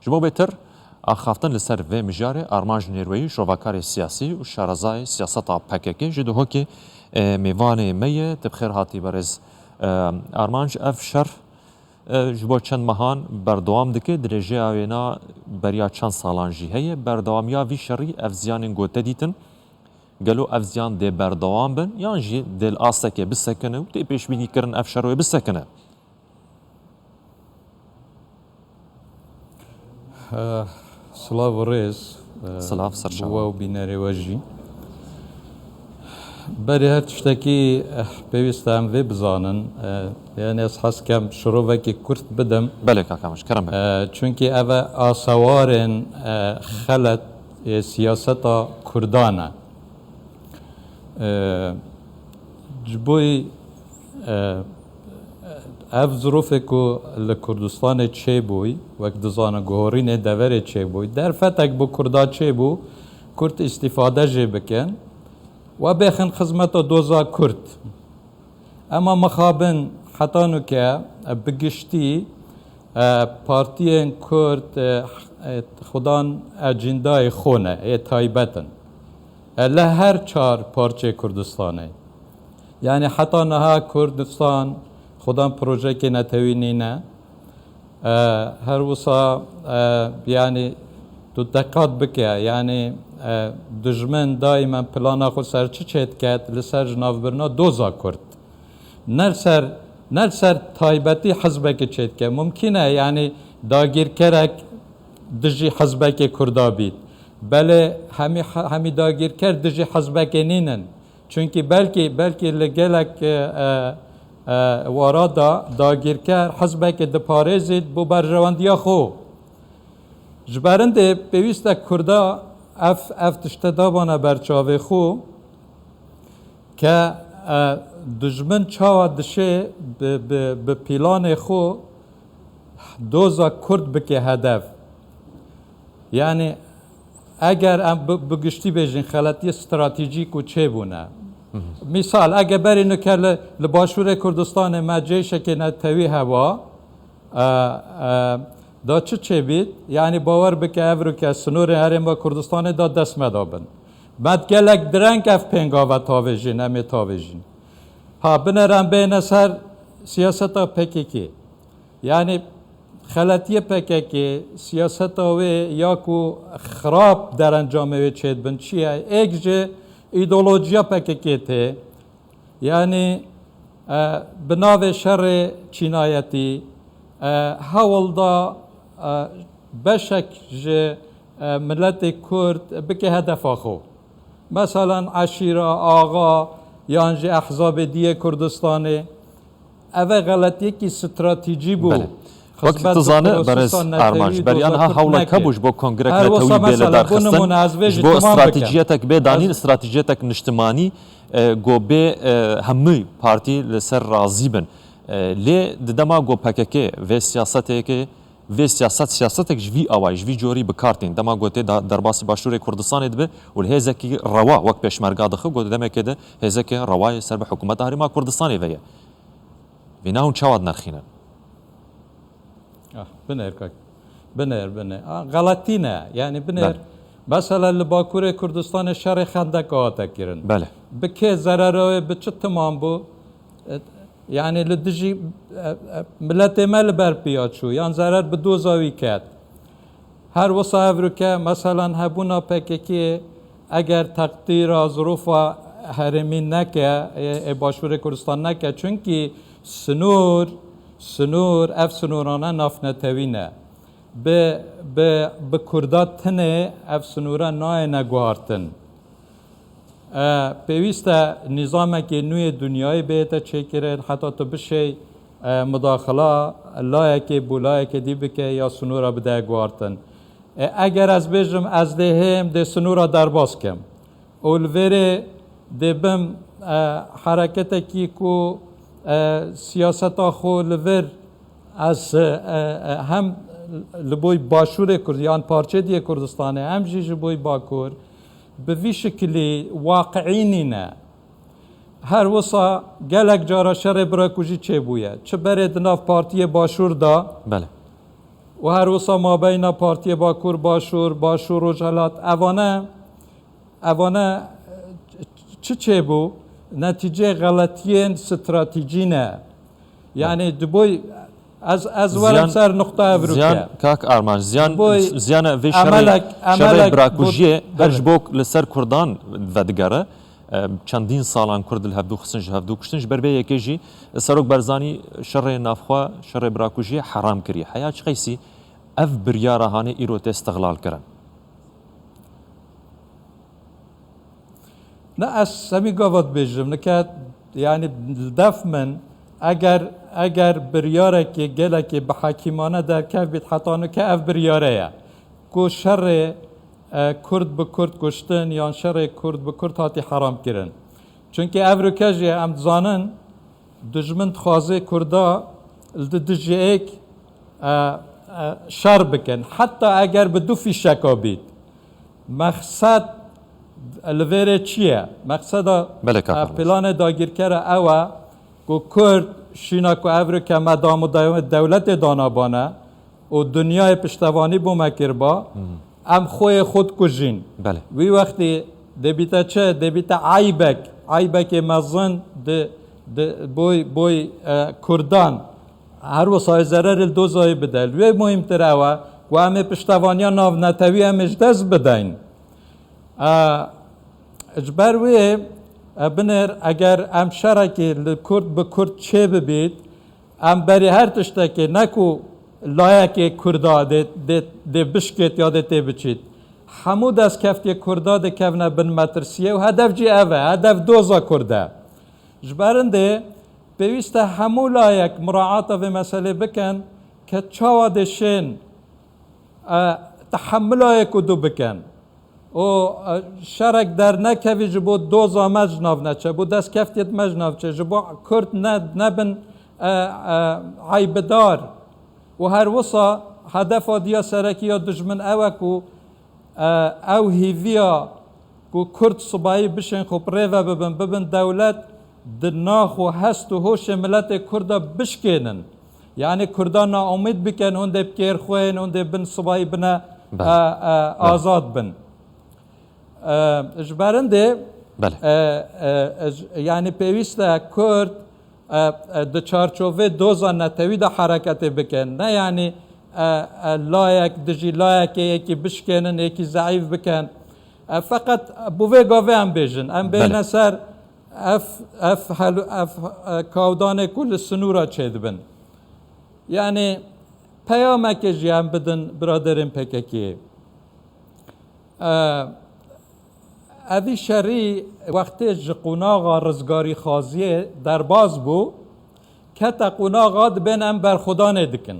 جبو بهتر آخافتن لسر و مجاره آرمانج نیروی شروکار سیاسی و شارزای سیاست پککی جدو هکی میوان میه تبخیر هاتی برز آرمانج اف شر جبو چند مهان بردوام دکه درجه آوینا بریا چند سالان جی هی بردوامیا وی شری اف زیان گوته دیتن گلو اف زیان ده بردوام بن یان جی دل آسکه بسکنه و تی پیش بینی کرن اف شروی بسکنه سلاو ریز سلاف سرشان بوا و بیناری وجی بری هر تشتکی پیوسته هم وی بزانن یعنی از حس کم شروع وکی کرد بدم بله کاکامش کرم بله چونکی اوه آسوارن خلط سیاستا کردانه جبوی اف ظروف کو لکردستان چه بوی وقت دزانه گوهرین دوره چه بوی در فتک بو کردا چه بو کرد استفاده جه بکن و بخن خدمت دوزا کرد اما مخابن حتی نو که بگشتی پارتیین کرد خودان اجندای خونه تایبتن لهر چار پارچه کردستانه یعنی حتی نها کردستان خودم پروژه که نتوینی نه هر وصا یعنی تو دقت بکه یعنی دجمن دائما پلانا خود سر چه چید کرد لسر جناف برنا دوزا کرد نرسر تایبتی حزبه که چید کرد ممکنه یعنی داگیر کرک دجی حزبه که کردا بید بله همی داگیر کرد دجی حزبه که نینن چونکی بلکه لگلک وارا داگیرکر حزبه که دپارێزید بۆ بەرژەوەندیە خۆ جبارنده پێویستە کوردا ئەف تشتە دابانە بەرچاوێ خۆ کە دژمن چاوە دشێ بە پیلانێ خۆ دۆزە کورد بکێ هەدەف یعنی ئەگەر ئەم بگشتی بێژین خەلەتی استراتیجیک و چێ بوونە مثال اگه بری نکرد لباشور کردستان ما جیشه که نتوی هوا دا چه بید؟ یعنی باور بکه افرو که سنور هرم با کردستان دا دست مدابن بعد گلک درنگ اف پنگاوه تاویجین امی تاویجین ها بنرم بین سر سیاست پککی یعنی خلطی پککی سیاست وی یا کو خراب در انجام وی چید بن چیه؟ ایک جه ایدولوژیا پککیته یعنی بناو شر چینایتی هولدا بشک ملت کرد بکه هدف آخو مثلا عشیره آغا یانج احزاب دیه کردستانه اوه غلطی که استراتیجی بود وقت تزانه برز آرمانج بریان ها حول کبوش با کنگره نتوی بیل درخستن با استراتیجیتک به دانین استراتیجیتک نشتمانی گو به همی پارتی لسر راضی بن لی دما گو پککه و سیاسته که و سیاستک جوی آوای جوی جوری بکارتین دما گوته در باسی باشور کردستان دبه و هزکی روا وقت پیشمرگا دخو گو دما که ده هزکی روای سر به حکومت هریما کردستانی ویه ویناون چواد نرخینه بنر غلطی نه یعنی بنر مثلا لباکور کردستان شر خندق آتا کرن بله بکه ضرره به چه تمام بو یعنی لدجی ملت مل بر پیاد شو یعنی ضرر به دو زاوی کرد هر وصا رو که مثلا هبونا پککی اگر تقدیر ظروف هرمی نکه باشور کردستان نکه چونکی سنور اف سنورانه ناف نتوینه به کردات تنه اف سنوره نای نگوارتن پیوسته نظام که نوی دنیای بیتا چه کرد حتی تو بشه مداخله لایه بولایه که دی بکه یا سنوره بده گوارتن اگر از بجم از دهم ده سنوره در باز کم اولویره ده بم حرکت کی کو سیاست خو لور از هم لبوی باشور کردیان پارچه دیه کردستانه هم جیج بوی باکور به وی شکلی واقعی نه هر وصا گلک جارا شر برای کجی چه بویه چه برد ناف پارتی باشور دا بله و هر وسا ما بین پارتی باکور باشور و جلات اوانه چه بو نتیجه غلطی استراتژی نه یعنی دبوی از ورم سر نقطه افروکه زیان کاک آرمان زیان وی شرای براکوژیه هرج بوک لسر کردان ودگره چندین سالان کرد هفدو خسنج هفدو کشتنج بربه یکیجی سروک برزانی شرای نافخوا شرای براکوژیه حرام کری حیا چه قیسی اف بریاره هانه ایروت استغلال کرن نه از سمی گاوت بیجم نکات یعنی دف من اگر بریاره که گله که به حکیمانه در کف بیت حتانه که اف بریاره یا کو شر کرد به کرد کشتن یا شر کرد به کرد هاتی حرام کرن چونکه افروکاجی ام زانن دجمن خوازه کردا دجی ایک شر بکن حتی اگر به دو فیشکا بید مقصد الویره چیه؟ مقصد پلان داگیرکره اوه که کرد شینا که افریقا مدام و دولت دانابانه و دنیای پشتوانی بو مکر با ام خوی خود کجین وی وقتی دبیتا چه؟ دبیتا عیبک مزن بوی کردان هر وسای ضرر دوزای بدل وی مهمتر اوه و همه پشتوانی ناو نتوی همش دست بدین اجبر وی بنر اگر ام شرکی کرد به کرد چه ببید ام بری هر تشتکی نکو لایک کردا ده بشکت یا ده تی بچید همو دست کفتی کردا ده کفنه بن مترسیه و هدف جی اوه هدف دوزا کرده جبرنده پیوسته همو لایک مراعات و مسئله بکن که چاوا دشین تحملای کدو بکن و شرک در نکوی جبو دوزا مجناو نچه بو دست کفتیت مجناو چه جبو کرد نبن عیبدار و هر وصا هدف دیا سرکی یا دجمن اوه کو او هیویا کو کرد صبایی بشن خوب ریوه ببن دولت دناخ و هست و هوش ملت کرد بشکنن یعنی کردان امید بکن هنده بکیر خوین هنده بن صبایی بنا آزاد بن اجبرنده یعنی پیوسته کرد د چارچوبه دوزا نتوی دا حرکت بکن نه یعنی لایک دجی لایک یکی بشکنن یکی ضعیف بکن فقط بوه گاوه هم بیجن هم بین سر اف کاودان کل سنورا چید بن یعنی پیامک جی هم بدن برادرین پککی اوی شری وقتی قوناغا رزگاری خازیه در باز بو که تا قوناغا دبین ام برخودان دکن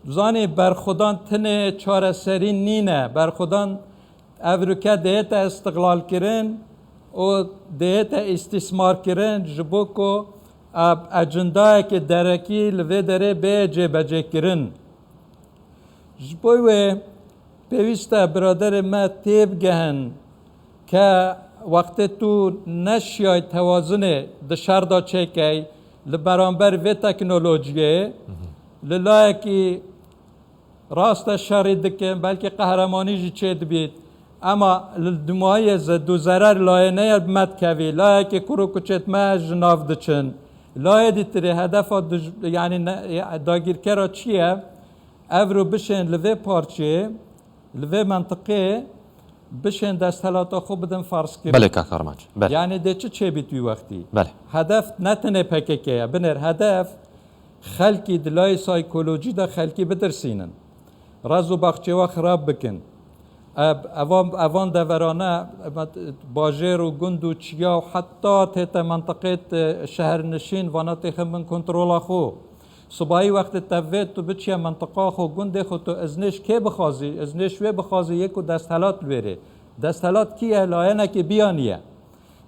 زانی برخودان تنه چاره سری نینه برخودان افریقا دیتا استقلال کرن و دیتا استثمار کرن جبو کو اجندای که درکی لوی داره به جبجه کرن جبوی پیوسته برادر ما تیب گهن که وقتی تو نشیای توازن دشار دا چکی لبرانبر و تکنولوژیه للای که راست شری دکن بلکه قهرمانی جی چید بید اما لدمایی دو ضرر لای نیاد مد کوی لای که کرو کچت ما جناف دچن لای دیتره هدف یعنی داگیر کرا چیه افرو بشن لوی پارچه لوی منطقه بشن دستهلاتا خوب بدن فرض کرد بله کاکارمانج یعنی ده چه بیتوی وقتی بله هدف نتنه پککه بنر هدف خلکی دلای سایکولوژی دا خلکی بدرسینن رازو باخچه و خراب بکن اوان دورانه باجر و گند و چیا و حتی تیت منطقه شهرنشین وانا تیخم من کنترول خو صبحی وقت توید تو بچه منطقه خو گنده خو تو ازنش که بخوازی ازنش وی بخوازی یکو دستحلات بره دستحلات کیه لاینه که بیانیه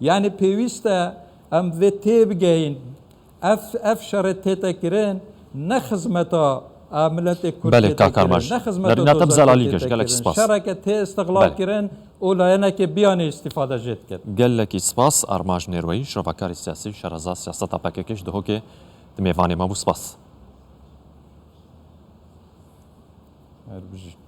یعنی پیوسته ام وی تیب گین اف شرط تیتا کرن نخزمتا ملت کرد بله کاکارماش نتب زلالی کش گلک سپاس شرکت استقلال کرن او لاینه که بیانی استفاده جد کرد گلک سپاس آرماج نیروی شروکاری سیاسی شرازا سیاست پاککش دهو که دمیوانی ما بو سپاس هر بژین